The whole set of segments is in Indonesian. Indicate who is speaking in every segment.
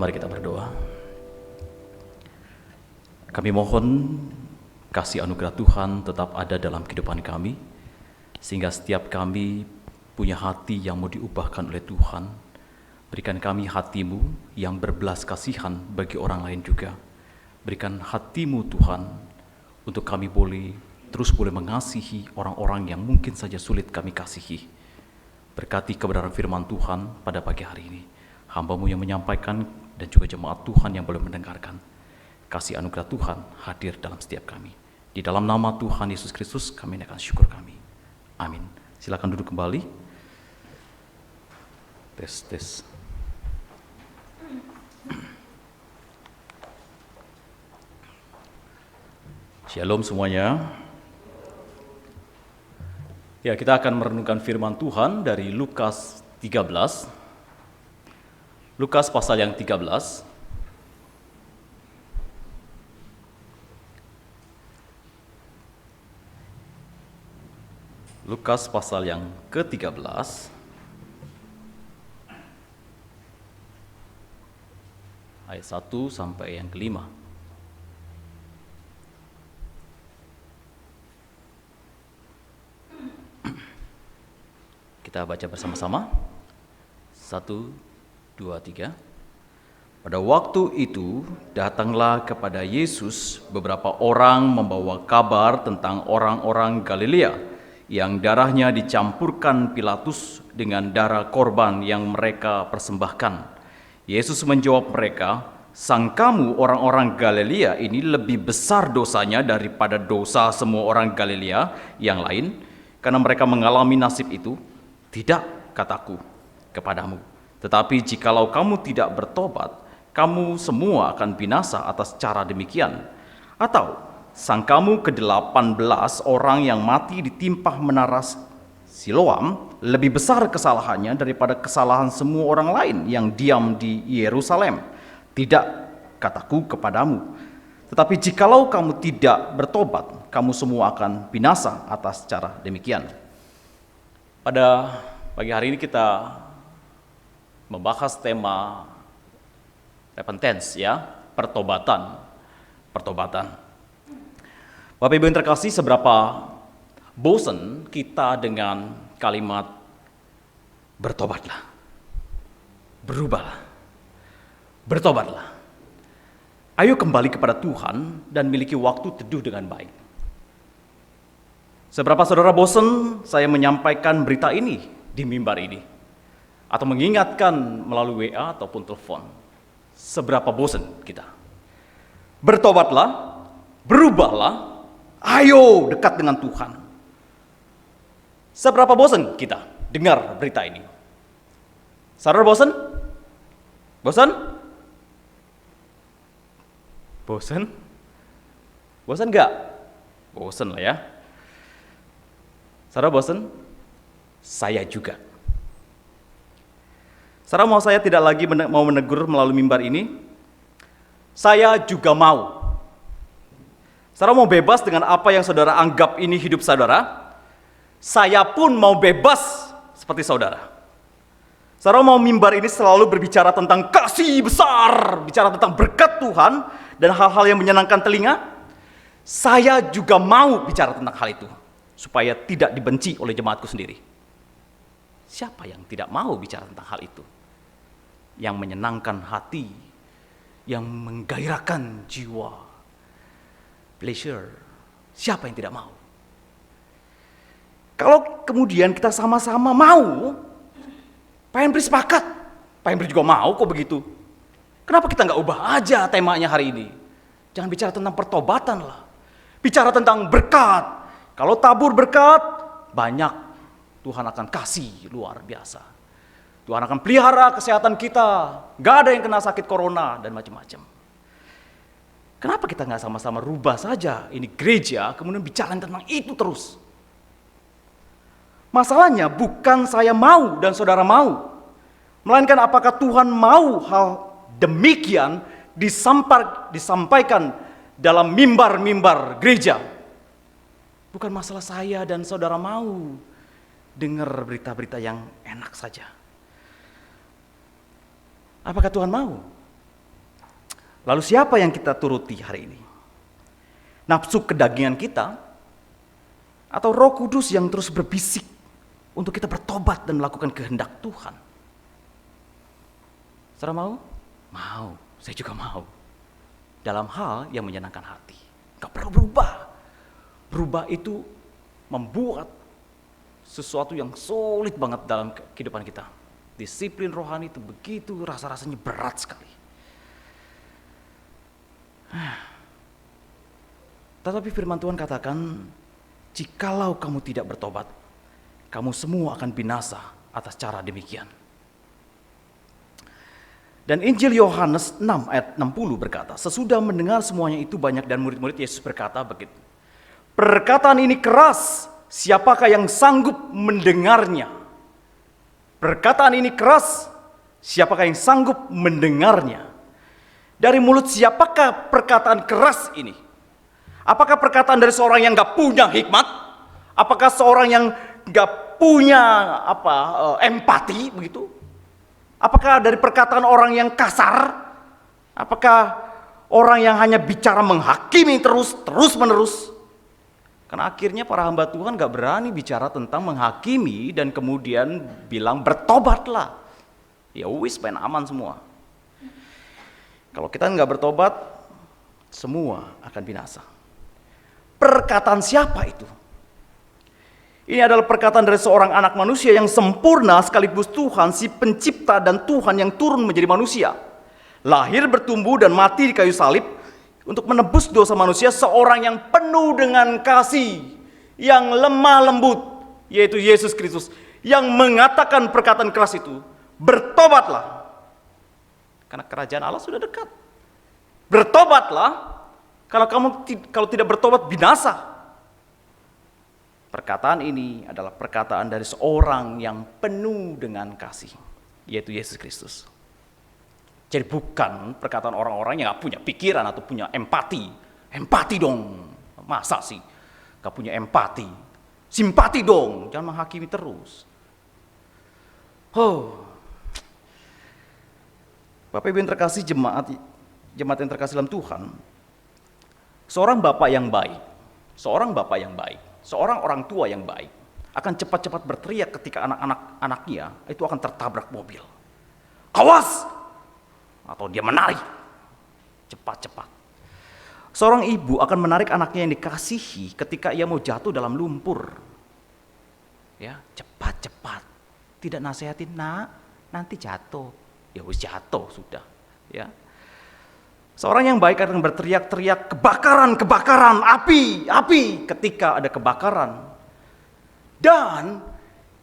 Speaker 1: Mari kita berdoa. Kami mohon kasih anugerah Tuhan tetap ada dalam kehidupan kami, sehingga setiap kami punya hati yang mau diubahkan oleh Tuhan. Berikan kami hati-Mu yang berbelas kasihan bagi orang lain juga. Berikan hati-Mu Tuhan untuk kami terus boleh mengasihi orang-orang yang mungkin saja sulit kami kasihi. Berkati kebenaran firman Tuhan pada pagi hari ini. Hamba-Mu yang menyampaikan dan juga jemaat Tuhan yang boleh mendengarkan. Kasih anugerah Tuhan hadir dalam setiap kami. Di dalam nama Tuhan Yesus Kristus kami naikkan syukur kami. Amin. Silakan duduk kembali. Tes. Shalom semuanya. Ya, kita akan merenungkan firman Tuhan dari Lukas 13. Lukas pasal yang 13. Lukas pasal yang ke-13 ayat 1 sampai yang ke-5. Kita baca bersama-sama. 1, 2, 3. Pada waktu itu datanglah kepada Yesus beberapa orang membawa kabar tentang orang-orang Galilea yang darahnya dicampurkan Pilatus dengan darah korban yang mereka persembahkan. Yesus menjawab mereka, "Sangkamu orang-orang Galilea ini lebih besar dosanya daripada dosa semua orang Galilea yang lain, karena mereka mengalami nasib itu? Tidak, kataku kepadamu. Tetapi jikalau kamu tidak bertobat, kamu semua akan binasa atas cara demikian. Atau sangkamu ke-18 orang yang mati ditimpah menara Siloam lebih besar kesalahannya daripada kesalahan semua orang lain yang diam di Yerusalem? Tidak, kataku kepadamu. Tetapi jikalau kamu tidak bertobat, kamu semua akan binasa atas cara demikian." Pada pagi hari ini kita membahas tema repentance, ya, pertobatan. Bapak Ibu yang terkasih, seberapa bosan kita dengan kalimat bertobatlah, berubahlah, bertobatlah. Ayo kembali kepada Tuhan dan miliki waktu teduh dengan baik. Seberapa saudara bosan saya menyampaikan berita ini di mimbar ini, atau mengingatkan melalui WA ataupun telepon? Seberapa bosan kita? Bertobatlah, berubahlah, ayo dekat dengan Tuhan. Seberapa bosan kita dengar berita ini? Saudara bosan? Bosan? Bosan? Bosan enggak? Bosan lah ya. Saudara bosan? Saya juga. Saudara mau saya tidak lagi mau menegur melalui mimbar ini? Saya juga mau. Saudara mau bebas dengan apa yang saudara anggap ini hidup saudara? Saya pun mau bebas seperti saudara. Saudara mau mimbar ini selalu berbicara tentang kasih besar, bicara tentang berkat Tuhan dan hal-hal yang menyenangkan telinga? Saya juga mau bicara tentang hal itu, supaya tidak dibenci oleh jemaatku sendiri. Siapa yang tidak mau bicara tentang hal itu? Yang menyenangkan hati, yang menggairahkan jiwa. Pleasure. Siapa yang tidak mau? Kalau kemudian kita sama-sama mau, Pak Henry sepakat. Pak Henry juga mau kok begitu. Kenapa kita nggak ubah aja temanya hari ini? Jangan bicara tentang pertobatan lah. Bicara tentang berkat. Kalau tabur berkat, banyak Tuhan akan kasih luar biasa. Tuhan akan pelihara kesehatan kita. Nggak ada yang kena sakit corona dan macam-macam. Kenapa kita nggak sama-sama rubah saja ini gereja, kemudian bicara tentang itu terus? Masalahnya bukan saya mau dan saudara mau, melainkan apakah Tuhan mau hal demikian disampaikan dalam mimbar-mimbar gereja. Bukan masalah saya dan saudara mau dengar berita-berita yang enak saja. Apakah Tuhan mau? Lalu siapa yang kita turuti hari ini? Nafsu kedagingan kita? Atau Roh Kudus yang terus berbisik untuk kita bertobat dan melakukan kehendak Tuhan? Saudara mau? Mau, saya juga mau. Dalam hal yang menyenangkan hati. Gak perlu berubah. Berubah itu membuat sesuatu yang sulit banget dalam kehidupan kita. Disiplin rohani itu begitu rasa-rasanya berat sekali. Tetapi firman Tuhan katakan, jikalau kamu tidak bertobat, kamu semua akan binasa atas cara demikian. Dan Injil Yohanes 6 ayat 60 berkata, sesudah mendengar semuanya itu banyak dan murid-murid Yesus berkata begitu. Perkataan ini keras, siapakah yang sanggup mendengarnya? Perkataan ini keras, siapakah yang sanggup mendengarnya? Dari mulut siapakah perkataan keras ini? Apakah perkataan dari seorang yang gak punya hikmat? Apakah seorang yang gak punya empati begitu? Apakah dari perkataan orang yang kasar? Apakah orang yang hanya bicara menghakimi terus menerus? Karena akhirnya para hamba Tuhan gak berani bicara tentang menghakimi dan kemudian bilang bertobatlah. Ya wis, main aman semua. Kalau kita gak bertobat, semua akan binasa. Perkataan siapa itu? Ini adalah perkataan dari seorang anak manusia yang sempurna sekaligus Tuhan, si pencipta dan Tuhan yang turun menjadi manusia. Lahir, bertumbuh, dan mati di kayu salib untuk menebus dosa manusia, seorang yang penuh dengan kasih, yang lemah lembut, yaitu Yesus Kristus, yang mengatakan perkataan keras itu, bertobatlah, karena kerajaan Allah sudah dekat. Bertobatlah, kalau tidak bertobat binasa. Perkataan ini adalah perkataan dari seorang yang penuh dengan kasih, yaitu Yesus Kristus. Jadi bukan perkataan orang-orang yang gak punya pikiran atau punya empati. Empati dong, masa sih gak punya empati? Simpati dong, jangan menghakimi terus. Bapak Ibu yang terkasih, jemaat yang terkasih dalam Tuhan, seorang bapak yang baik, seorang orang tua yang baik akan cepat-cepat berteriak ketika anak-anaknya itu akan tertabrak mobil. Awas! Atau dia menarik cepat-cepat. Seorang ibu akan menarik anaknya yang dikasihi ketika ia mau jatuh dalam lumpur. Ya, cepat-cepat. Tidak nasihatin, nak, nanti jatuh. Ya wis jatuh sudah, ya. Seorang yang baik akan berteriak-teriak, kebakaran, api ketika ada kebakaran. Dan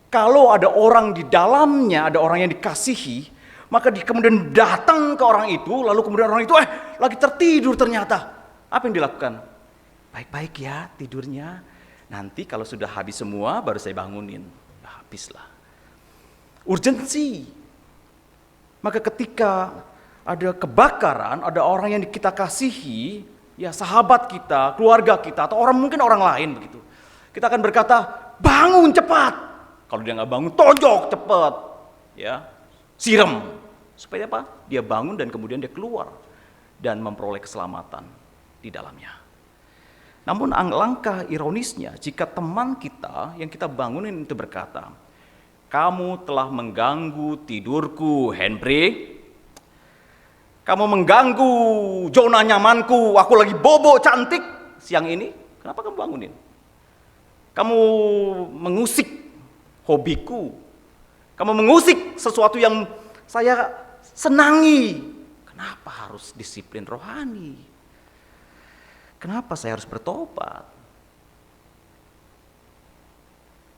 Speaker 1: kalau ada orang di dalamnya, ada orang yang dikasihi, maka kemudian datang ke orang itu, lalu kemudian orang itu lagi tertidur ternyata. Apa yang dilakukan? Baik-baik ya tidurnya, nanti kalau sudah habis semua baru saya bangunin. Habislah. Urgensi. Maka ketika ada kebakaran, ada orang yang kita kasihi, ya sahabat kita, keluarga kita, atau mungkin orang lain begitu, kita akan berkata, bangun cepat. Kalau dia nggak bangun, tonjok cepat, ya, siram, supaya apa? Dia bangun dan kemudian dia keluar dan memperoleh keselamatan di dalamnya. Namun langkah ironisnya, jika teman kita yang kita bangunin itu berkata, kamu telah mengganggu tidurku, Henry. Kamu mengganggu zona nyamanku, aku lagi bobo cantik siang ini, kenapa kamu bangunin? Kamu mengusik hobiku, kamu mengusik sesuatu yang saya senangi. Kenapa harus disiplin rohani? Kenapa saya harus bertobat?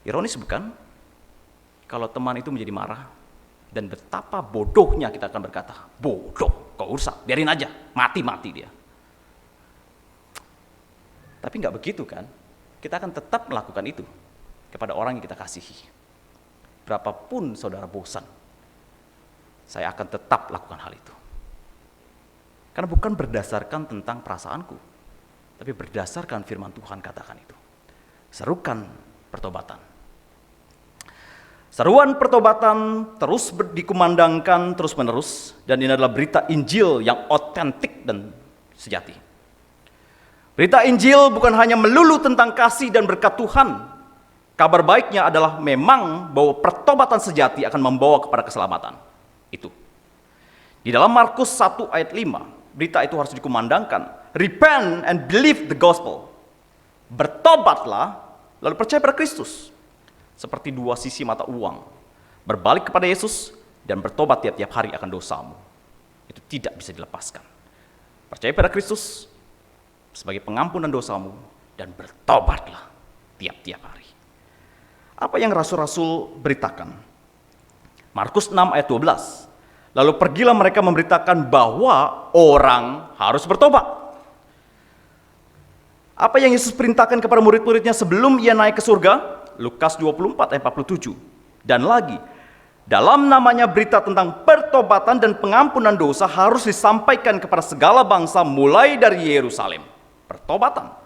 Speaker 1: Ironis bukan? Kalau teman itu menjadi marah, dan betapa bodohnya kita akan berkata, bodoh, kok usah, biarin aja, mati dia. Tapi nggak begitu kan? Kita akan tetap melakukan itu kepada orang yang kita kasihi. Berapapun saudara bosan, saya akan tetap lakukan hal itu. Karena bukan berdasarkan tentang perasaanku, tapi berdasarkan firman Tuhan katakan itu. Serukan pertobatan. Seruan pertobatan terus dikumandangkan terus-menerus, dan ini adalah berita Injil yang otentik dan sejati. Berita Injil bukan hanya melulu tentang kasih dan berkat Tuhan. Kabar baiknya adalah memang bahwa pertobatan sejati akan membawa kepada keselamatan. Itu. Di dalam Markus 1 ayat 5, berita itu harus dikumandangkan. Repent and believe the gospel. Bertobatlah, lalu percaya pada Kristus. Seperti dua sisi mata uang. Berbalik kepada Yesus dan bertobat tiap-tiap hari akan dosamu. Itu tidak bisa dilepaskan. Percaya pada Kristus sebagai pengampunan dosamu dan bertobatlah tiap-tiap hari. Apa yang rasul-rasul beritakan? Markus 6 ayat 12. Lalu pergilah mereka memberitakan bahwa orang harus bertobat. Apa yang Yesus perintahkan kepada murid-muridnya sebelum ia naik ke surga? Lukas 24 ayat 47. Dan lagi, dalam namanya berita tentang pertobatan dan pengampunan dosa harus disampaikan kepada segala bangsa mulai dari Yerusalem. Pertobatan.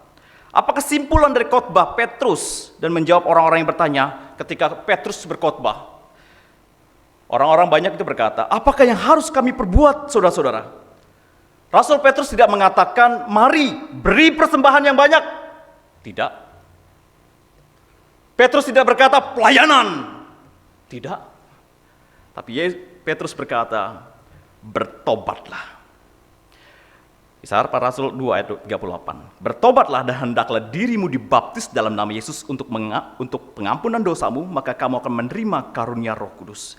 Speaker 1: Apa kesimpulan dari khotbah Petrus? Dan menjawab orang-orang yang bertanya ketika Petrus berkhotbah. Orang-orang banyak itu berkata, apakah yang harus kami perbuat, saudara-saudara? Rasul Petrus tidak mengatakan, mari beri persembahan yang banyak. Tidak. Petrus tidak berkata pelayanan. Tidak. Tapi Petrus berkata, bertobatlah. Kisah para Rasul 2 ayat 38. Bertobatlah dan hendaklah dirimu dibaptis dalam nama Yesus untuk pengampunan dosamu, maka kamu akan menerima karunia Roh Kudus.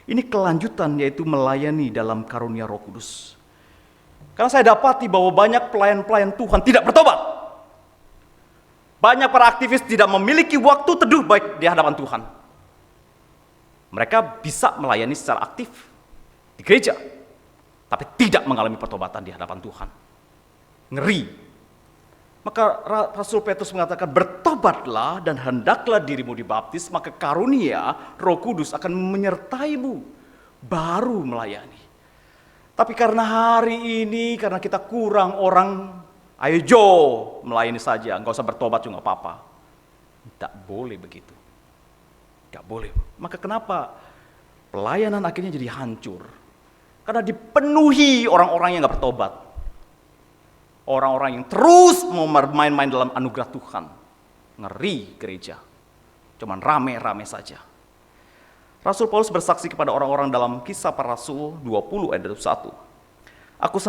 Speaker 1: Ini kelanjutan, yaitu melayani dalam karunia Roh Kudus. Karena saya dapati bahwa banyak pelayan-pelayan Tuhan tidak bertobat. Banyak para aktivis tidak memiliki waktu teduh baik di hadapan Tuhan. Mereka bisa melayani secara aktif di gereja, tapi tidak mengalami pertobatan di hadapan Tuhan. Ngeri. Maka Rasul Petrus mengatakan, bertobatlah dan hendaklah dirimu dibaptis, maka karunia Roh Kudus akan menyertaimu, baru melayani. Tapi karena hari ini, karena kita kurang orang, ayo Jo, melayani saja, nggak usah bertobat juga nggak apa-apa. Tak boleh begitu. Nggak boleh. Maka kenapa pelayanan akhirnya jadi hancur? Karena dipenuhi orang-orang yang nggak bertobat. Orang-orang yang terus mau main-main dalam anugerah Tuhan. Ngeri gereja. Cuman rame-rame saja. Rasul Paulus bersaksi kepada orang-orang dalam Kisah Para Rasul 20 ayat 1. Aku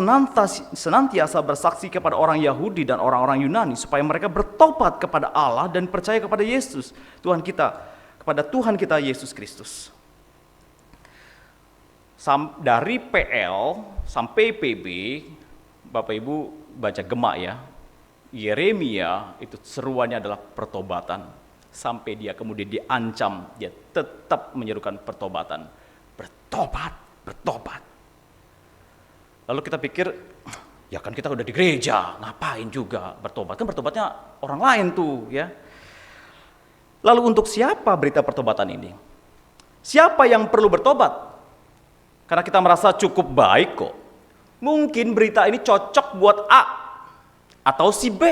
Speaker 1: senantiasa bersaksi kepada orang Yahudi dan orang-orang Yunani supaya mereka bertobat kepada Allah dan percaya kepada Yesus, Tuhan kita, kepada Tuhan kita Yesus Kristus. Dari PL sampai PB, Bapak Ibu baca Gema ya, Yeremia itu seruannya adalah pertobatan. Sampai dia kemudian diancam, dia tetap menyerukan pertobatan. Bertobat, bertobat. Lalu kita pikir, ya kan kita udah di gereja, ngapain juga bertobat? Kan bertobatnya orang lain tuh ya. Lalu untuk siapa berita pertobatan ini? Siapa yang perlu bertobat? Karena kita merasa cukup baik kok. Mungkin berita ini cocok buat A atau si B.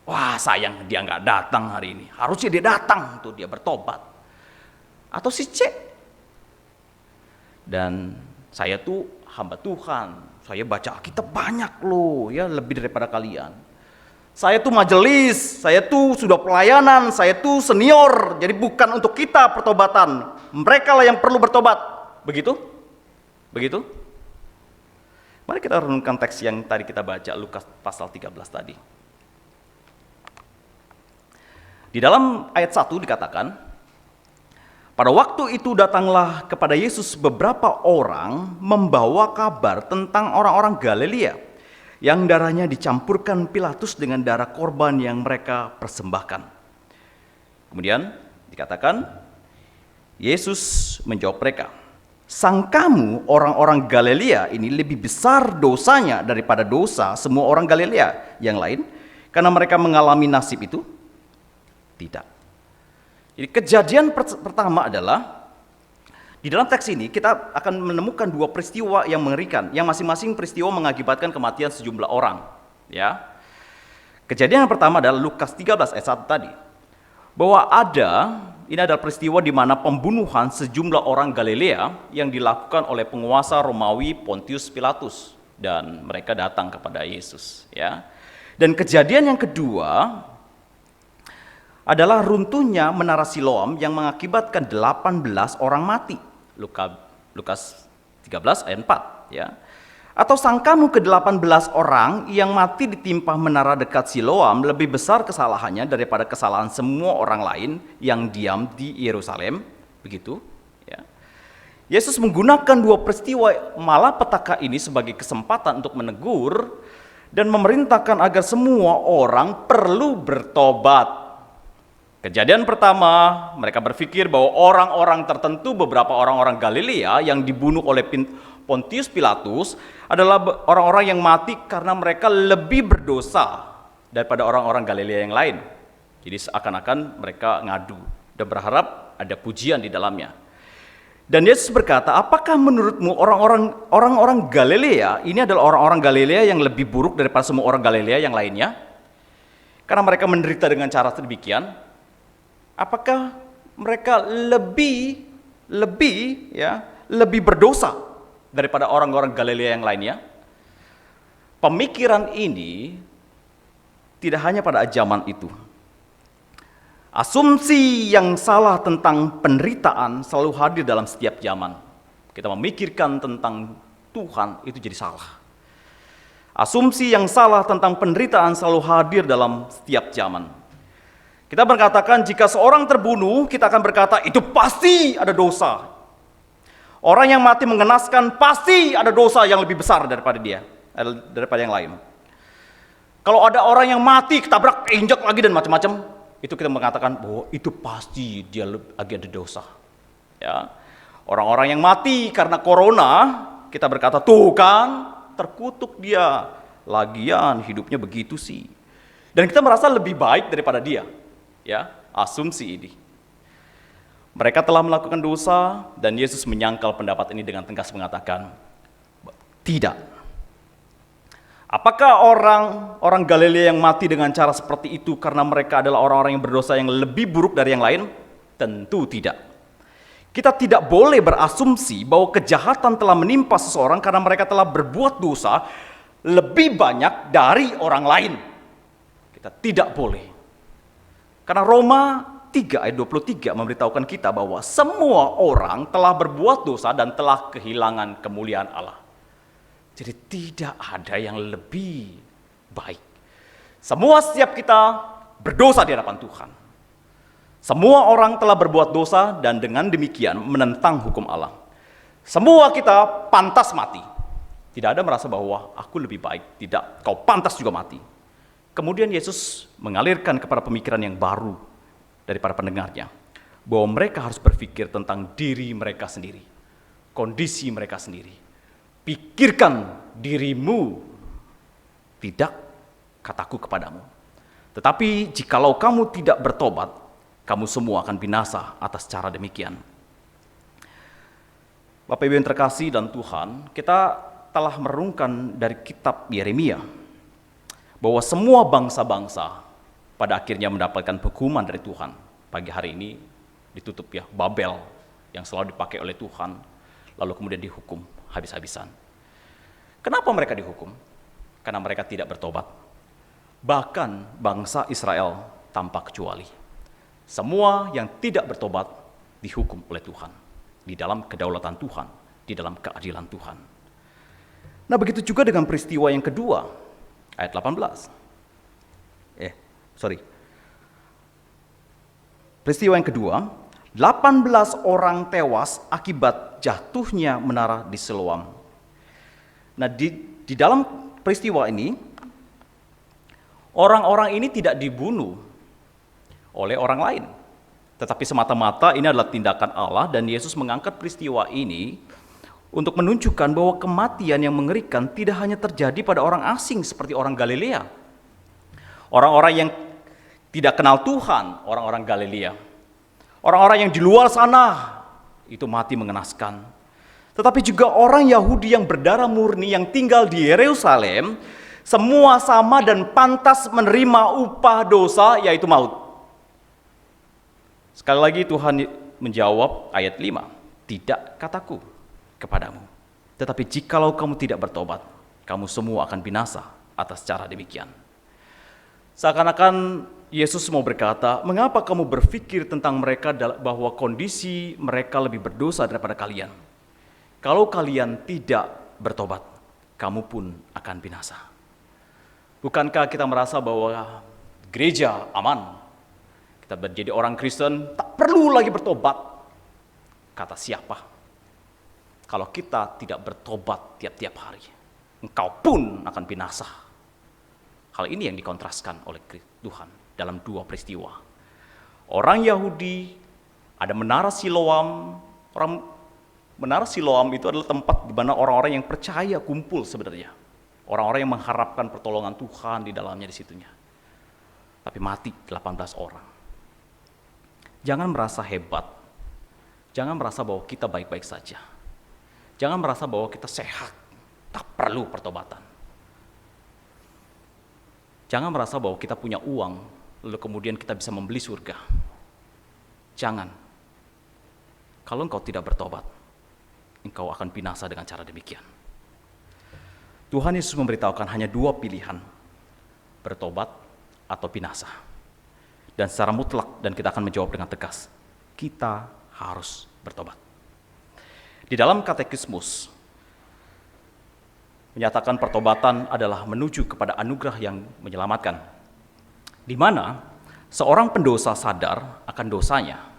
Speaker 1: Wah sayang dia nggak datang hari ini. Harusnya dia datang tuh, dia bertobat. Atau si C. Dan saya tuh hamba Tuhan. Saya baca Alkitab banyak loh, ya lebih daripada kalian. Saya tuh majelis, saya tuh sudah pelayanan, saya tuh senior. Jadi bukan untuk kita pertobatan. Mereka lah yang perlu bertobat. Begitu? Begitu? Mari kita renungkan teks yang tadi kita baca, Lukas pasal 13 tadi. Di dalam ayat 1 dikatakan, pada waktu itu datanglah kepada Yesus beberapa orang membawa kabar tentang orang-orang Galilea yang darahnya dicampurkan Pilatus dengan darah korban yang mereka persembahkan. Kemudian dikatakan, Yesus menjawab mereka, sangkamu orang-orang Galilea ini lebih besar dosanya daripada dosa semua orang Galilea yang lain karena mereka mengalami nasib itu? Tidak. Jadi kejadian pertama adalah di dalam teks ini kita akan menemukan dua peristiwa yang mengerikan, yang masing-masing peristiwa mengakibatkan kematian sejumlah orang. Ya, kejadian yang pertama adalah Lukas 13 ayat 1 tadi, bahwa ada ini adalah peristiwa di mana pembunuhan sejumlah orang Galilea yang dilakukan oleh penguasa Romawi Pontius Pilatus, dan mereka datang kepada Yesus, ya. Dan kejadian yang kedua adalah runtuhnya menara Siloam yang mengakibatkan 18 orang mati. Lukas 13 ayat 4, ya. Atau sangkamu ke-18 orang yang mati ditimpa menara dekat Siloam lebih besar kesalahannya daripada kesalahan semua orang lain yang diam di Yerusalem, begitu, ya. Yesus menggunakan dua peristiwa malapetaka ini sebagai kesempatan untuk menegur dan memerintahkan agar semua orang perlu bertobat. Kejadian pertama, mereka berpikir bahwa orang-orang tertentu, beberapa orang-orang Galilea yang dibunuh oleh Pontius Pilatus adalah orang-orang yang mati karena mereka lebih berdosa daripada orang-orang Galilea yang lain. Jadi seakan-akan mereka ngadu dan berharap ada pujian di dalamnya. Dan Yesus berkata, apakah menurutmu orang-orang Galilea ini adalah orang-orang Galilea yang lebih buruk daripada semua orang Galilea yang lainnya? Karena mereka menderita dengan cara sedemikian. Apakah mereka lebih berdosa daripada orang-orang Galilea yang lainnya? Pemikiran ini tidak hanya pada zaman itu. Asumsi yang salah tentang penderitaan selalu hadir dalam setiap zaman. Kita memikirkan tentang Tuhan itu jadi salah. Asumsi yang salah tentang penderitaan selalu hadir dalam setiap zaman. Kita berkatakan jika seorang terbunuh, kita akan berkata itu pasti ada dosa. Orang yang mati mengenaskan pasti ada dosa yang lebih besar daripada daripada yang lain. Kalau ada orang yang mati ketabrak, injak lagi dan macam-macam, itu kita mengatakan bahwa itu pasti dia lagi ada dosa. Ya. Orang-orang yang mati karena corona, kita berkata tuh kan terkutuk dia, lagian hidupnya begitu sih. Dan kita merasa lebih baik daripada dia. Ya, asumsi ini. Mereka telah melakukan dosa dan Yesus menyangkal pendapat ini dengan tegas mengatakan, tidak. Apakah orang Galilea yang mati dengan cara seperti itu karena mereka adalah orang-orang yang berdosa yang lebih buruk dari yang lain? Tentu tidak. Kita tidak boleh berasumsi bahwa kejahatan telah menimpa seseorang karena mereka telah berbuat dosa lebih banyak dari orang lain. Kita tidak boleh. Karena Roma 3 ayat 23 memberitahukan kita bahwa semua orang telah berbuat dosa dan telah kehilangan kemuliaan Allah. Jadi tidak ada yang lebih baik. Setiap kita berdosa di hadapan Tuhan. Semua orang telah berbuat dosa dan dengan demikian menentang hukum Allah. Semua kita pantas mati. Tidak ada merasa bahwa aku lebih baik. Tidak, kau pantas juga mati. Kemudian Yesus mengalirkan kepada pemikiran yang baru daripada pendengarnya, bahwa mereka harus berpikir tentang diri mereka sendiri, kondisi mereka sendiri. Pikirkan dirimu, tidak kataku kepadamu. Tetapi jikalau kamu tidak bertobat, kamu semua akan binasa atas cara demikian. Bapak Ibu yang terkasih dan Tuhan, kita telah merenungkan dari kitab Yeremia, bahwa semua bangsa-bangsa pada akhirnya mendapatkan hukuman dari Tuhan. Pagi hari ini ditutup ya, Babel yang selalu dipakai oleh Tuhan, lalu kemudian dihukum habis-habisan. Kenapa mereka dihukum? Karena mereka tidak bertobat. Bahkan bangsa Israel tanpa kecuali. Semua yang tidak bertobat dihukum oleh Tuhan. Di dalam kedaulatan Tuhan, di dalam keadilan Tuhan. Nah begitu juga dengan peristiwa yang kedua, ayat 18. Peristiwa yang kedua, 18 orang tewas akibat jatuhnya menara di Siloam. Nah di dalam peristiwa ini, orang-orang ini tidak dibunuh oleh orang lain. Tetapi semata-mata ini adalah tindakan Allah dan Yesus mengangkat peristiwa ini untuk menunjukkan bahwa kematian yang mengerikan tidak hanya terjadi pada orang asing seperti orang Galilea. Orang-orang yang tidak kenal Tuhan, orang-orang Galilea. Orang-orang yang di luar sana, itu mati mengenaskan. Tetapi juga orang Yahudi yang berdarah murni yang tinggal di Yerusalem, semua sama dan pantas menerima upah dosa, yaitu maut. Sekali lagi Tuhan menjawab ayat 5, tidak kataku kepadamu, tetapi jikalau kamu tidak bertobat, kamu semua akan binasa atas cara demikian. Seakan-akan Yesus mau berkata, mengapa kamu berpikir tentang mereka bahwa kondisi mereka lebih berdosa daripada kalian? Kalau kalian tidak bertobat, kamu pun akan binasa. Bukankah kita merasa bahwa gereja aman? Kita menjadi orang Kristen, tak perlu lagi bertobat. Kata siapa? Kalau kita tidak bertobat tiap-tiap hari, engkau pun akan binasa. Hal ini yang dikontraskan oleh Tuhan dalam dua peristiwa. Orang Yahudi, ada menara Siloam. Menara Siloam itu adalah tempat di mana orang-orang yang percaya kumpul sebenarnya. Orang-orang yang mengharapkan pertolongan Tuhan di dalamnya di situnya. Tapi mati 18 orang. Jangan merasa hebat. Jangan merasa bahwa kita baik-baik saja. Jangan merasa bahwa kita sehat. Tak perlu pertobatan. Jangan merasa bahwa kita punya uang, lalu kemudian kita bisa membeli surga. Jangan. Kalau engkau tidak bertobat, engkau akan binasa dengan cara demikian. Tuhan Yesus memberitahukan hanya dua pilihan, bertobat atau binasa. Dan secara mutlak, dan kita akan menjawab dengan tegas, kita harus bertobat. Di dalam katekismus, menyatakan pertobatan adalah menuju kepada anugerah yang menyelamatkan, di mana seorang pendosa sadar akan dosanya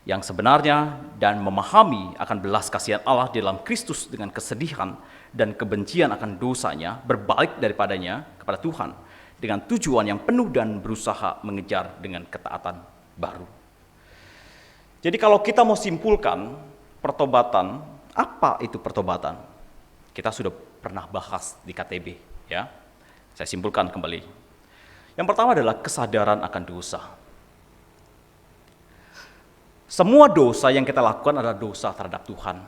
Speaker 1: yang sebenarnya dan memahami akan belas kasihan Allah di dalam Kristus dengan kesedihan dan kebencian akan dosanya berbalik daripadanya kepada Tuhan dengan tujuan yang penuh dan berusaha mengejar dengan ketaatan baru. Jadi kalau kita mau simpulkan pertobatan, apa itu pertobatan? Kita sudah pernah bahas di KTB, ya. Saya simpulkan kembali. Yang pertama adalah kesadaran akan dosa. Semua dosa yang kita lakukan adalah dosa terhadap Tuhan.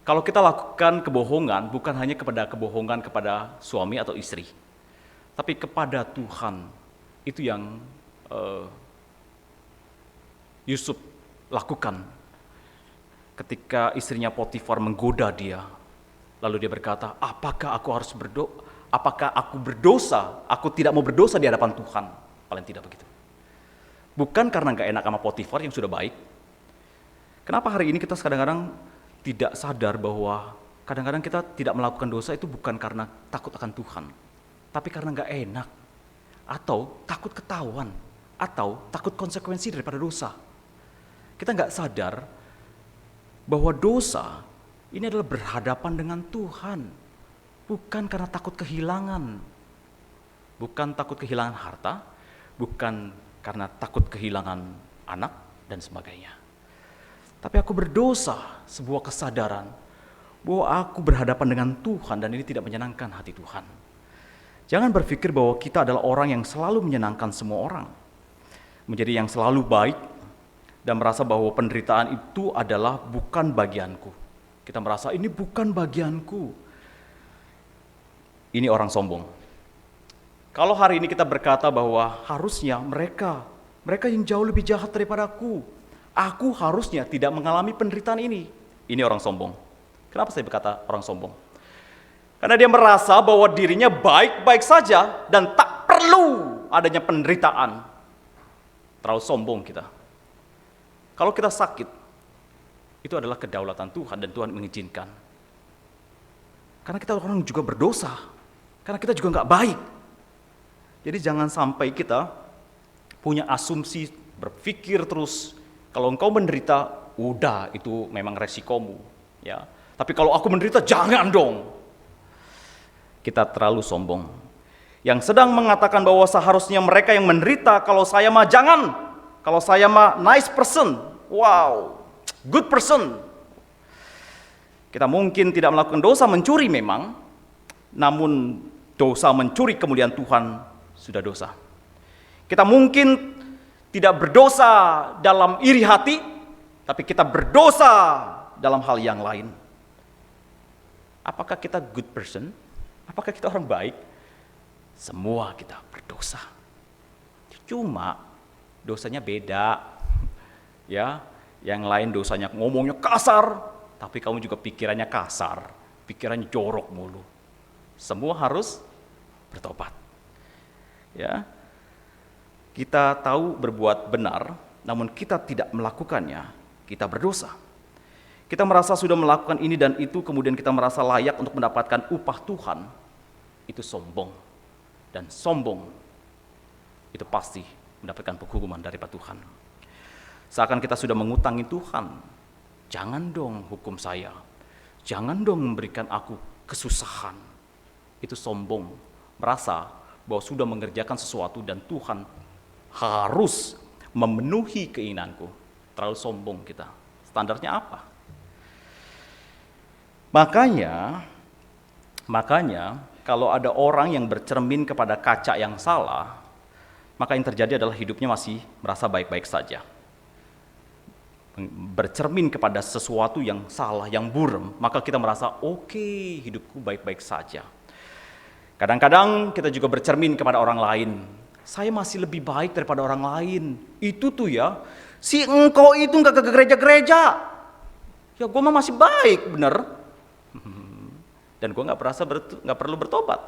Speaker 1: Kalau kita lakukan kebohongan, bukan hanya kebohongan kepada suami atau istri, tapi kepada Tuhan. Itu yang Yusuf lakukan ketika istrinya Potifar menggoda dia. Lalu dia berkata, apakah aku berdosa? Aku tidak mau berdosa di hadapan Tuhan. Paling tidak begitu. Bukan karena gak enak sama Potifar yang sudah baik. Kenapa hari ini kita kadang-kadang tidak sadar bahwa kadang-kadang kita tidak melakukan dosa itu bukan karena takut akan Tuhan, tapi karena gak enak, atau takut ketahuan, atau takut konsekuensi daripada dosa. Kita gak sadar bahwa dosa ini adalah berhadapan dengan Tuhan, bukan karena takut kehilangan, bukan takut kehilangan harta, bukan karena takut kehilangan anak dan sebagainya. Tapi aku berdosa, sebuah kesadaran bahwa aku berhadapan dengan Tuhan dan ini tidak menyenangkan hati Tuhan. Jangan berpikir bahwa kita adalah orang yang selalu menyenangkan semua orang, menjadi yang selalu baik dan merasa bahwa penderitaan itu adalah bukan bagianku. Kita merasa ini bukan bagianku. Ini orang sombong. Kalau hari ini kita berkata bahwa harusnya mereka yang jauh lebih jahat daripada aku harusnya tidak mengalami penderitaan ini. Ini orang sombong. Kenapa saya berkata orang sombong? Karena dia merasa bahwa dirinya baik-baik saja dan tak perlu adanya penderitaan. Terlalu sombong kita. Kalau kita sakit, itu adalah kedaulatan Tuhan dan Tuhan mengizinkan. Karena kita orang juga berdosa. Karena kita juga nggak baik. Jadi jangan sampai kita punya asumsi, berpikir terus, kalau engkau menderita, udah itu memang resikomu. Ya. Tapi kalau aku menderita, jangan dong. Kita terlalu sombong. Yang sedang mengatakan bahwa seharusnya mereka yang menderita, kalau saya mah jangan. Kalau saya mah nice person. Wow. Good person. Kita mungkin tidak melakukan dosa mencuri memang, namun dosa mencuri kemuliaan Tuhan sudah dosa. Kita mungkin tidak berdosa dalam iri hati, tapi kita berdosa dalam hal yang lain. Apakah kita good person? Apakah kita orang baik? Semua kita berdosa. Cuma dosanya beda. Ya, yang lain dosanya ngomongnya kasar, tapi kamu juga pikirannya kasar, pikirannya jorok mulu. Semua harus bertobat. Ya. Kita tahu berbuat benar, namun kita tidak melakukannya, kita berdosa. Kita merasa sudah melakukan ini dan itu, kemudian kita merasa layak untuk mendapatkan upah Tuhan. Itu sombong. Dan sombong itu pasti mendapatkan penghukuman daripada Tuhan. Seakan kita sudah mengutangi Tuhan. Jangan dong hukum saya. Jangan dong memberikan aku kesusahan. Itu sombong. Merasa bahwa sudah mengerjakan sesuatu dan Tuhan harus memenuhi keinginanku. Terlalu sombong kita. Standarnya apa? Makanya kalau ada orang yang bercermin kepada kaca yang salah, maka yang terjadi adalah hidupnya masih merasa baik-baik saja. Bercermin kepada sesuatu yang salah, yang buram, maka kita merasa oke, hidupku baik-baik saja. Kadang-kadang kita juga bercermin kepada orang lain. Saya masih lebih baik daripada orang lain. Itu tuh ya, si engkau itu nggak ke gereja-gereja. Ya gue mah masih baik, bener. Dan gue nggak perlu bertobat.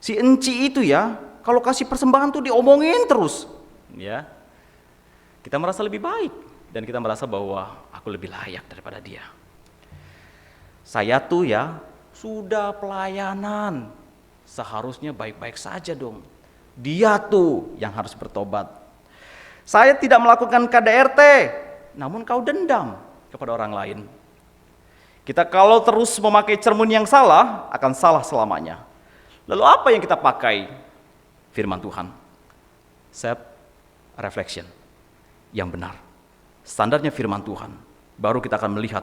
Speaker 1: Si enci itu ya, kalau kasih persembahan tuh diomongin terus. Ya, kita merasa lebih baik dan kita merasa bahwa aku lebih layak daripada dia. Saya tuh ya sudah pelayanan, seharusnya baik-baik saja dong. Dia tuh yang harus bertobat. Saya tidak melakukan KDRT, namun kau dendam kepada orang lain. Kita kalau terus memakai cermin yang salah, akan salah selamanya. Lalu apa yang kita pakai? Firman Tuhan. Self reflection yang benar. Standarnya firman Tuhan. Baru kita akan melihat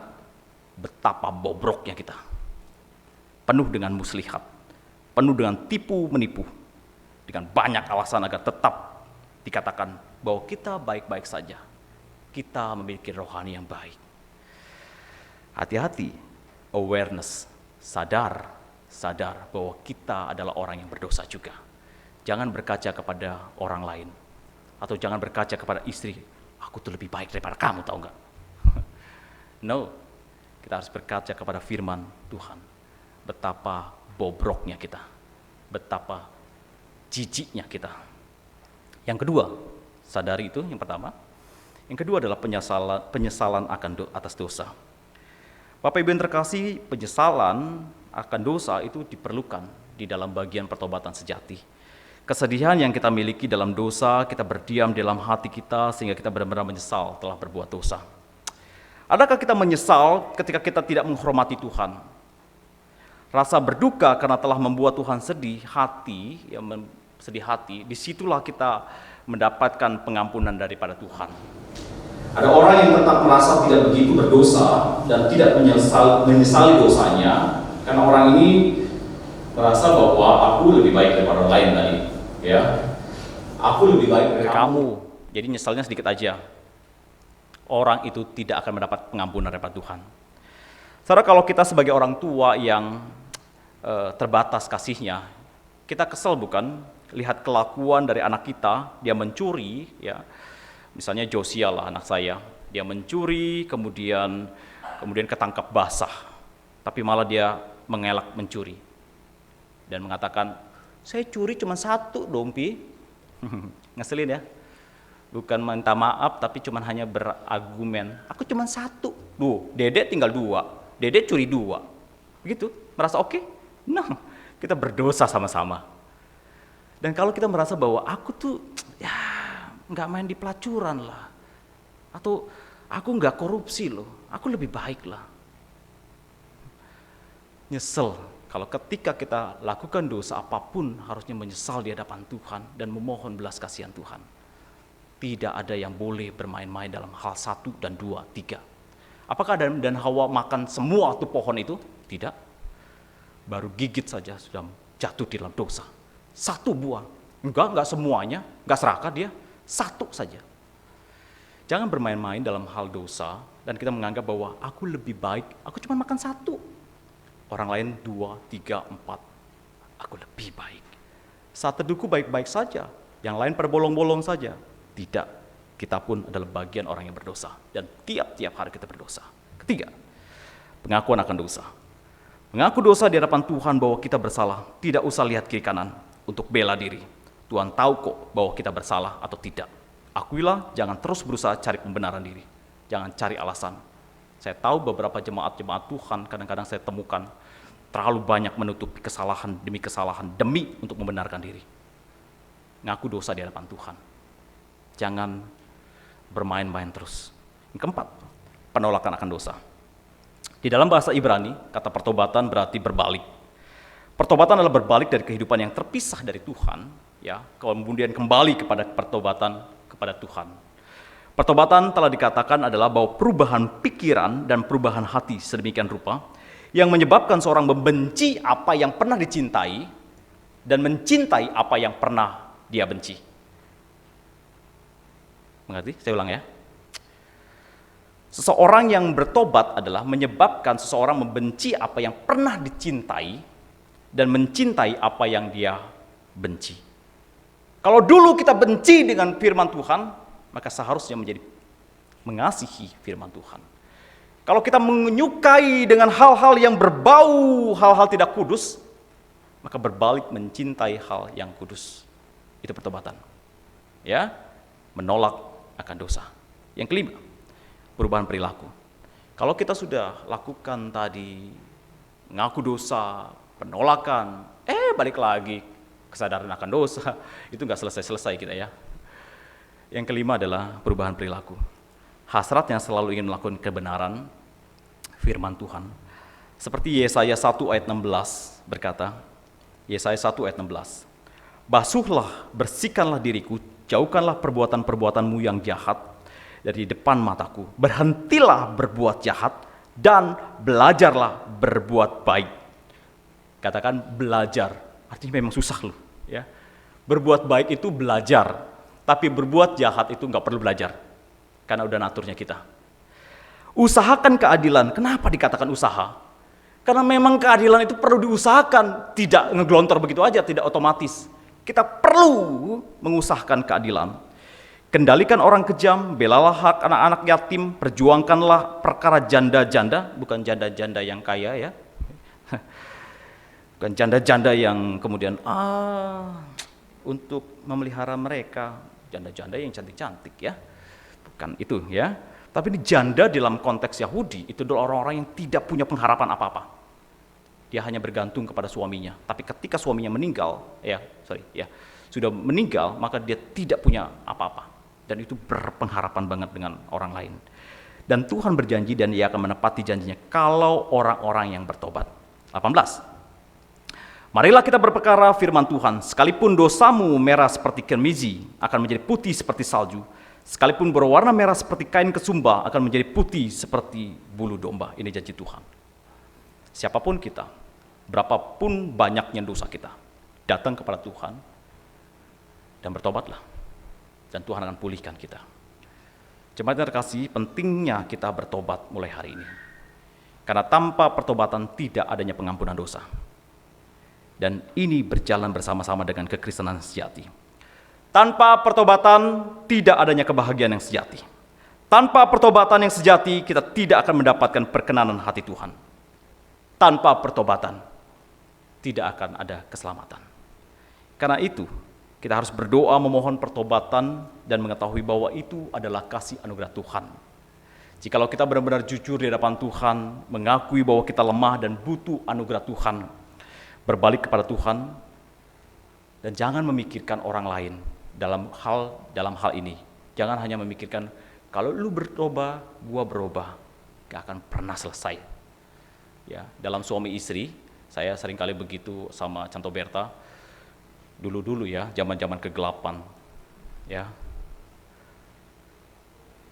Speaker 1: betapa bobroknya kita. Penuh dengan muslihat. Penuh dengan tipu menipu. Dengan banyak alasan agar tetap dikatakan bahwa kita baik-baik saja. Kita memiliki rohani yang baik. Hati-hati, awareness, sadar bahwa kita adalah orang yang berdosa juga. Jangan berkaca kepada orang lain, atau jangan berkaca kepada istri, aku tuh lebih baik daripada kamu, tahu nggak? No, kita harus berkaca kepada firman Tuhan. Betapa bobroknya kita, betapa jijiknya kita. Yang kedua, sadari itu yang pertama. Yang kedua adalah penyesalan atas dosa. Bapak Ibu yang terkasih, penyesalan akan dosa itu diperlukan di dalam bagian pertobatan sejati. Kesedihan yang kita miliki dalam dosa, kita berdiam di dalam hati kita sehingga kita benar-benar menyesal telah berbuat dosa. Adakah kita menyesal ketika kita tidak menghormati Tuhan? Rasa berduka karena telah membuat Tuhan sedih hati, disitulah kita mendapatkan pengampunan daripada Tuhan. Ada orang yang tetap merasa tidak begitu berdosa dan tidak menyesali dosanya karena orang ini merasa bahwa aku lebih baik daripada orang lain tadi, ya. Aku lebih baik dari kamu. Jadi nyesalnya sedikit aja. Orang itu tidak akan mendapat pengampunan daripada Tuhan. Saudara, kalau kita sebagai orang tua yang terbatas kasihnya, kita kesel bukan lihat kelakuan dari anak kita, dia mencuri, ya. Misalnya Josia lah anak saya, dia mencuri, kemudian ketangkap basah, tapi malah dia mengelak mencuri dan mengatakan, saya curi cuma satu dong, Pi. Ngeselin ya, bukan minta maaf tapi cuma hanya berargumen, aku cuma satu, Dede tinggal 2, Dede curi 2, begitu, merasa oke? Nah, kita berdosa sama-sama. Dan kalau kita merasa bahwa aku tuh ya nggak main di pelacuran lah, atau aku nggak korupsi loh, aku lebih baik lah. Nyesel kalau ketika kita lakukan dosa apapun harusnya menyesal di hadapan Tuhan dan memohon belas kasihan Tuhan. Tidak ada yang boleh bermain-main dalam hal 1 dan 2, 3. Apakah Adam dan Hawa makan semua tuh pohon itu? Tidak. Baru gigit saja sudah jatuh di dalam dosa. 1 buah. Enggak semuanya, enggak serakah dia. 1 saja. Jangan bermain-main dalam hal dosa dan kita menganggap bahwa aku lebih baik, aku cuma makan 1. Orang lain 2, 3, 4. Aku lebih baik. Saat teduhku baik-baik saja, yang lain pada bolong-bolong saja. Tidak, kita pun adalah bagian orang yang berdosa. Dan tiap-tiap hari kita berdosa. Ketiga, pengakuan akan dosa. Mengaku dosa di hadapan Tuhan bahwa kita bersalah, tidak usah lihat kiri kanan untuk bela diri. Tuhan tahu kok bahwa kita bersalah atau tidak. Akuilah, jangan terus berusaha cari pembenaran diri. Jangan cari alasan. Saya tahu beberapa jemaat-jemaat Tuhan kadang-kadang saya temukan terlalu banyak menutupi kesalahan demi untuk membenarkan diri. Ngaku dosa di hadapan Tuhan. Jangan bermain-main terus. Yang keempat, penolakan akan dosa. Di dalam bahasa Ibrani, kata pertobatan berarti berbalik. Pertobatan adalah berbalik dari kehidupan yang terpisah dari Tuhan, ya, kemudian kembali kepada pertobatan kepada Tuhan. Pertobatan telah dikatakan adalah bahwa perubahan pikiran dan perubahan hati sedemikian rupa yang menyebabkan seorang membenci apa yang pernah dicintai dan mencintai apa yang pernah dia benci. Mengerti? Saya ulang ya. Seseorang yang bertobat adalah menyebabkan seseorang membenci apa yang pernah dicintai dan mencintai apa yang dia benci. Kalau dulu kita benci dengan firman Tuhan, maka seharusnya menjadi mengasihi firman Tuhan. Kalau kita menyukai dengan hal-hal yang berbau, hal-hal tidak kudus, maka berbalik mencintai hal yang kudus. Itu pertobatan. Ya, menolak akan dosa. Yang kelima, perubahan perilaku. Kalau kita sudah lakukan tadi, mengaku dosa, penolakan, balik lagi, kesadaran akan dosa, itu nggak selesai-selesai kita ya. Yang kelima adalah perubahan perilaku. Hasrat yang selalu ingin melakukan kebenaran firman Tuhan. Seperti Yesaya 1 ayat 16 berkata, Yesaya 1 ayat 16, basuhlah, bersihkanlah diriku, jauhkanlah perbuatan-perbuatanmu yang jahat dari depan mataku. Berhentilah berbuat jahat dan belajarlah berbuat baik. Katakan belajar, artinya memang susah loh. Ya. Berbuat baik itu belajar, tapi berbuat jahat itu nggak perlu belajar, karena udah naturnya kita. Usahakan keadilan. Kenapa dikatakan usaha? Karena memang keadilan itu perlu diusahakan, tidak ngeglontor begitu aja, tidak otomatis. Kita perlu mengusahakan keadilan. Kendalikan orang kejam, belalah hak anak-anak yatim, perjuangkanlah perkara janda-janda, bukan janda-janda yang kaya ya. Bukan janda-janda yang kemudian untuk memelihara mereka, janda-janda yang cantik-cantik ya. Bukan itu ya. Tapi ini janda dalam konteks Yahudi, itu adalah orang-orang yang tidak punya pengharapan apa-apa. Dia hanya bergantung kepada suaminya. Tapi ketika suaminya meninggal, sudah meninggal, maka dia tidak punya apa-apa. Dan itu berpengharapan banget dengan orang lain. Dan Tuhan berjanji dan Ia akan menepati janjinya kalau orang-orang yang bertobat. 18. Marilah kita berperkara firman Tuhan, sekalipun dosamu merah seperti kirmizi akan menjadi putih seperti salju, sekalipun berwarna merah seperti kain kesumba akan menjadi putih seperti bulu domba. Ini janji Tuhan. Siapapun kita, berapapun banyaknya dosa kita, datang kepada Tuhan dan bertobatlah, dan Tuhan akan pulihkan kita. Jemaat yang terkasih, pentingnya kita bertobat mulai hari ini, karena tanpa pertobatan tidak adanya pengampunan dosa. Dan ini berjalan bersama-sama dengan kekristenan sejati. Tanpa pertobatan tidak adanya kebahagiaan yang sejati. Tanpa pertobatan yang sejati kita tidak akan mendapatkan perkenanan hati Tuhan. Tanpa pertobatan tidak akan ada keselamatan. Karena itu kita harus berdoa memohon pertobatan dan mengetahui bahwa itu adalah kasih anugerah Tuhan. Jikalau kita benar-benar jujur di hadapan Tuhan, mengakui bahwa kita lemah dan butuh anugerah Tuhan, berbalik kepada Tuhan, dan jangan memikirkan orang lain dalam hal ini. Jangan hanya memikirkan kalau lu bertobat, gua berubah, gak akan pernah selesai. Ya, dalam suami istri, saya seringkali begitu sama Canto Berta. Dulu ya, zaman-zaman kegelapan. Ya.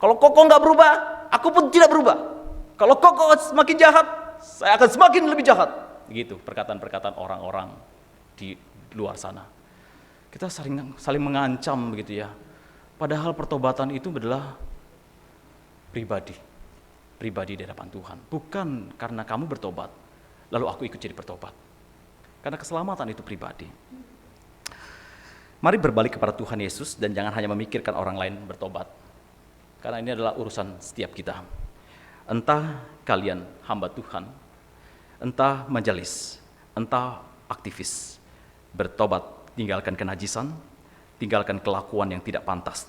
Speaker 1: Kalau Koko nggak berubah, aku pun tidak berubah. Kalau Koko semakin jahat, saya akan semakin lebih jahat. Gitu perkataan-perkataan orang-orang di luar sana. Kita saling mengancam begitu ya. Padahal pertobatan itu adalah pribadi di hadapan Tuhan. Bukan karena kamu bertobat, lalu aku ikut jadi bertobat. Karena keselamatan itu pribadi. Mari berbalik kepada Tuhan Yesus dan jangan hanya memikirkan orang lain bertobat. Karena ini adalah urusan setiap kita. Entah kalian hamba Tuhan, entah majelis, entah aktivis, bertobat, tinggalkan kenajisan, tinggalkan kelakuan yang tidak pantas,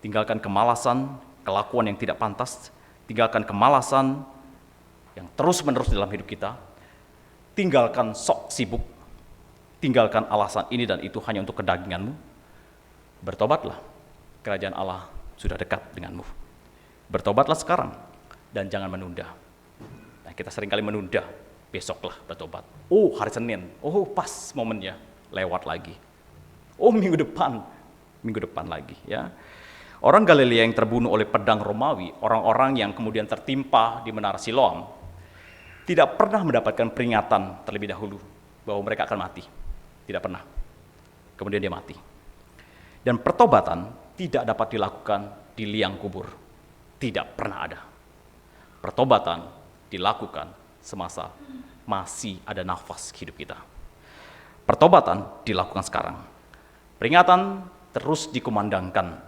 Speaker 1: tinggalkan kemalasan, kelakuan yang tidak pantas, tinggalkan kemalasan yang terus-menerus dalam hidup kita, tinggalkan sok sibuk, tinggalkan alasan ini dan itu hanya untuk kedaginganmu. Bertobatlah, kerajaan Allah sudah dekat denganmu. Bertobatlah sekarang dan jangan menunda. Nah, kita seringkali menunda, besoklah bertobat. Oh, hari Senin, oh pas momennya, lewat lagi. Oh, minggu depan lagi, ya. Orang Galilea yang terbunuh oleh pedang Romawi, orang-orang yang kemudian tertimpa di Menara Siloam, tidak pernah mendapatkan peringatan terlebih dahulu bahwa mereka akan mati. Tidak pernah. Kemudian dia mati. Dan pertobatan tidak dapat dilakukan di liang kubur. Tidak pernah ada. Pertobatan dilakukan semasa masih ada nafas hidup kita. Pertobatan dilakukan sekarang. Peringatan terus dikumandangkan.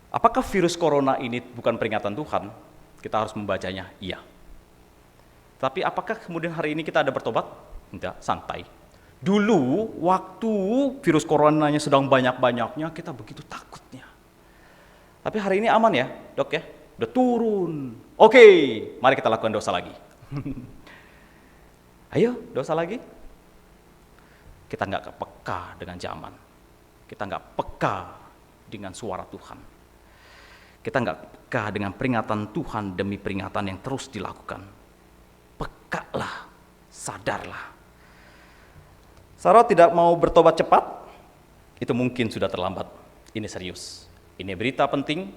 Speaker 1: Apakah virus corona ini bukan peringatan Tuhan? Kita harus membacanya, iya. Tapi apakah kemudian hari ini kita ada bertobat? Tidak, santai. Dulu waktu virus coronanya sedang banyak-banyaknya, kita begitu takutnya. Tapi hari ini aman ya, Dok ya? Udah turun. Oke, mari kita lakukan dosa lagi. Ayo, dosa lagi. Kita nggak peka dengan zaman. Kita nggak peka dengan suara Tuhan. Kita nggak peka dengan peringatan Tuhan demi peringatan yang terus dilakukan. Pekalah, sadarlah. Saudara tidak mau bertobat cepat, itu mungkin sudah terlambat. Ini serius. Ini berita penting.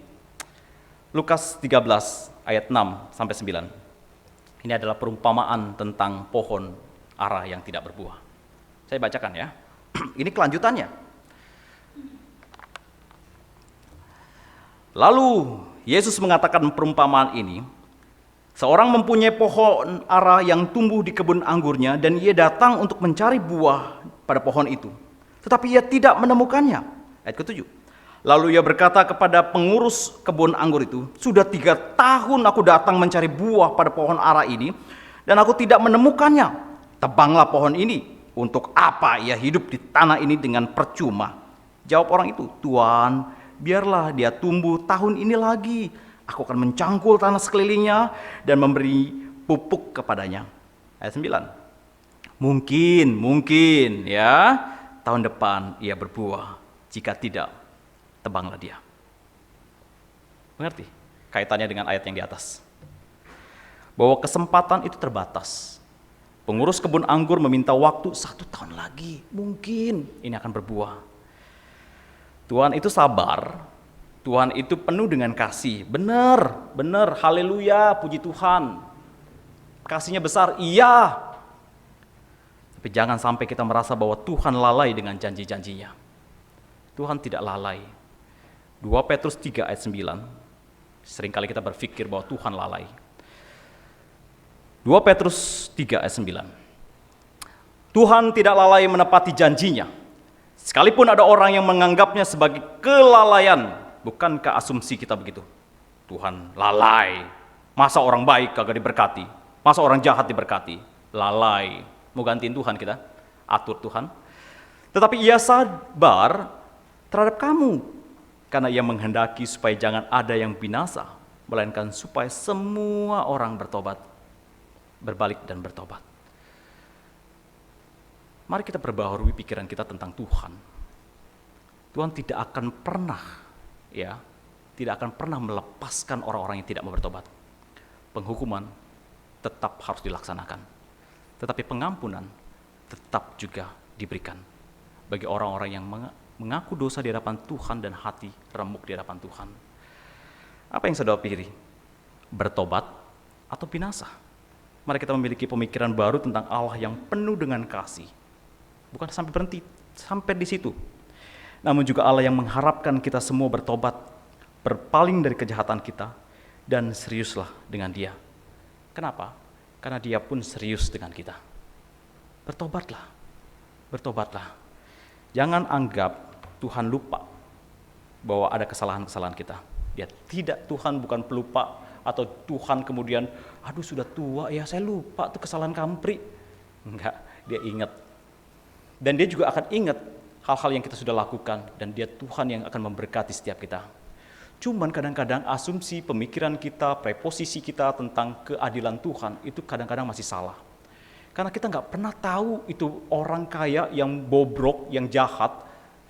Speaker 1: Lukas 13 ayat 6 sampai 9. Ini adalah perumpamaan tentang pohon ara yang tidak berbuah. Saya bacakan ya. Ini kelanjutannya. Lalu Yesus mengatakan perumpamaan ini, seorang mempunyai pohon ara yang tumbuh di kebun anggurnya dan ia datang untuk mencari buah pada pohon itu. Tetapi ia tidak menemukannya. Ayat ke-7. Lalu ia berkata kepada pengurus kebun anggur itu, sudah 3 tahun aku datang mencari buah pada pohon ara ini dan aku tidak menemukannya. Tebanglah pohon ini. Untuk apa ia hidup di tanah ini dengan percuma? Jawab orang itu, Tuan, biarlah dia tumbuh tahun ini lagi. Aku akan mencangkul tanah sekelilingnya dan memberi pupuk kepadanya. Ayat 9. Mungkin ya, tahun depan ia berbuah. Jika tidak, tebanglah dia. Mengerti? Kaitannya dengan ayat yang di atas. Bahwa kesempatan itu terbatas. Pengurus kebun anggur meminta waktu 1 tahun lagi. Mungkin ini akan berbuah. Tuhan itu sabar. Tuhan itu penuh dengan kasih. Benar, haleluya, puji Tuhan. Kasihnya besar, iya. Tapi jangan sampai kita merasa bahwa Tuhan lalai dengan janji-janjinya. Tuhan tidak lalai. 2 Petrus 3 ayat 9. Seringkali kita berpikir bahwa Tuhan lalai. 2 Petrus 3 ayat 9. Tuhan tidak lalai menepati janjinya. Sekalipun ada orang yang menganggapnya sebagai kelalaian. Bukankah asumsi kita begitu? Tuhan lalai. Masa orang baik kagak diberkati? Masa orang jahat diberkati? Lalai. Mau gantiin Tuhan kita? Atur Tuhan. Tetapi ia sabar terhadap kamu. Karena ia menghendaki supaya jangan ada yang binasa. Melainkan supaya semua orang bertobat. Berbalik dan bertobat. Mari kita perbaharui pikiran kita tentang Tuhan. Tuhan tidak akan pernah melepaskan orang-orang yang tidak mau bertobat. Penghukuman tetap harus dilaksanakan. Tetapi pengampunan tetap juga diberikan bagi orang-orang yang mengaku dosa di hadapan Tuhan dan hati remuk di hadapan Tuhan. Apa yang saudara pilih? Bertobat atau binasa? Mari kita memiliki pemikiran baru tentang Allah yang penuh dengan kasih. Bukan sampai berhenti, sampai di situ. Namun juga Allah yang mengharapkan kita semua bertobat, berpaling dari kejahatan kita, dan seriuslah dengan Dia. Kenapa? Karena Dia pun serius dengan kita. Bertobatlah. Jangan anggap Tuhan lupa. bahwa ada kesalahan-kesalahan kita. Tuhan bukan pelupa, atau Tuhan kemudian, aduh sudah tua ya, saya lupa tuh kesalahan kamu, Pri. Enggak, dia ingat. Dan dia juga akan ingat hal-hal yang kita sudah lakukan, dan dia Tuhan yang akan memberkati setiap kita. Cuman kadang-kadang asumsi pemikiran kita, preposisi kita tentang keadilan Tuhan itu kadang-kadang masih salah. Karena kita nggak pernah tahu itu orang kaya yang bobrok, yang jahat,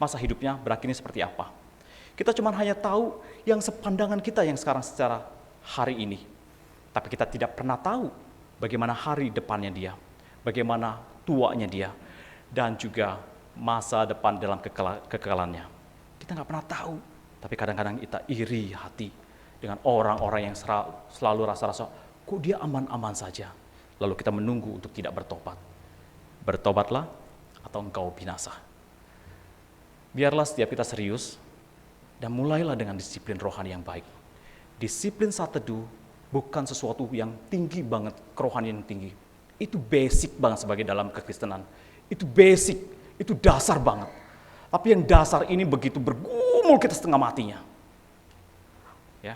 Speaker 1: masa hidupnya berakhirnya seperti apa. Kita cuma hanya tahu yang sepandangan kita yang sekarang secara hari ini. Tapi kita tidak pernah tahu bagaimana hari depannya dia, bagaimana tuanya dia, dan juga masa depan dalam kekekalannya. Kita nggak pernah tahu, tapi kadang-kadang kita iri hati dengan orang-orang yang selalu rasa-rasa, kok dia aman-aman saja. Lalu kita menunggu untuk tidak bertobat. Bertobatlah atau engkau binasa. Biarlah setiap kita serius, dan mulailah dengan disiplin rohani yang baik. Disiplin saat teduh bukan sesuatu yang tinggi banget, kerohanian yang tinggi. Itu basic banget sebagai dalam kekristenan. Itu basic, itu dasar banget. Tapi yang dasar ini begitu bergumul kita setengah matinya. Ya,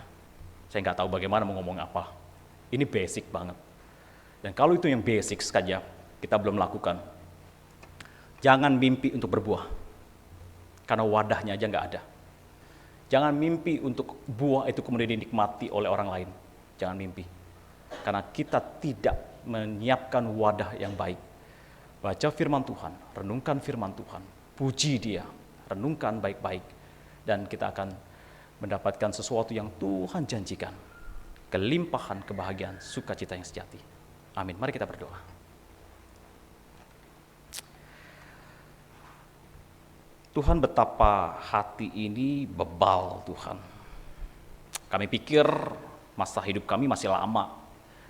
Speaker 1: saya nggak tahu bagaimana mau ngomong apa. Ini basic banget. Dan kalau itu yang basic saja kita belum lakukan, jangan mimpi untuk berbuah. Karena wadahnya aja nggak ada. Jangan mimpi untuk buah itu kemudian dinikmati oleh orang lain. Jangan mimpi. Karena kita tidak menyiapkan wadah yang baik. Baca firman Tuhan, renungkan firman Tuhan, puji Dia, renungkan baik-baik. Dan kita akan mendapatkan sesuatu yang Tuhan janjikan. Kelimpahan kebahagiaan, sukacita yang sejati. Amin. Mari kita berdoa. Tuhan, betapa hati ini bebal, Tuhan. Kami pikir masa hidup kami masih lama,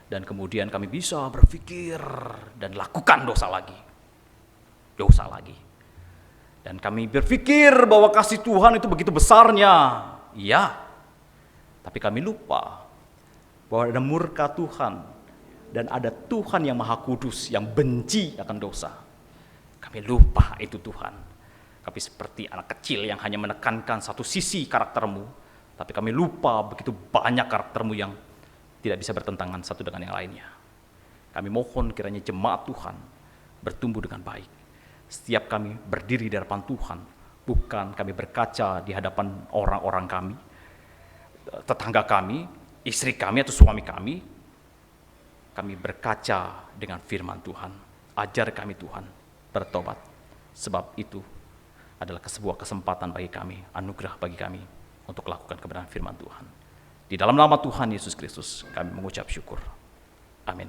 Speaker 1: dan kemudian kami bisa berpikir dan lakukan dosa lagi. Dan kami berpikir bahwa kasih Tuhan itu begitu besarnya. Iya, tapi kami lupa bahwa ada murka Tuhan, dan ada Tuhan yang Maha Kudus yang benci akan dosa. Kami lupa itu Tuhan. Tapi seperti anak kecil yang hanya menekankan satu sisi karaktermu, tapi kami lupa begitu banyak karaktermu yang tidak bisa bertentangan satu dengan yang lainnya. Kami mohon kiranya jemaat Tuhan bertumbuh dengan baik. Setiap kami berdiri di hadapan Tuhan, bukan kami berkaca di hadapan orang-orang kami, tetangga kami, istri kami atau suami kami. Kami berkaca dengan firman Tuhan. Ajar kami Tuhan bertobat. Sebab itu adalah sebuah kesempatan bagi kami, anugerah bagi kami untuk lakukan kebenaran firman Tuhan. Di dalam nama Tuhan Yesus Kristus kami mengucap syukur. Amin.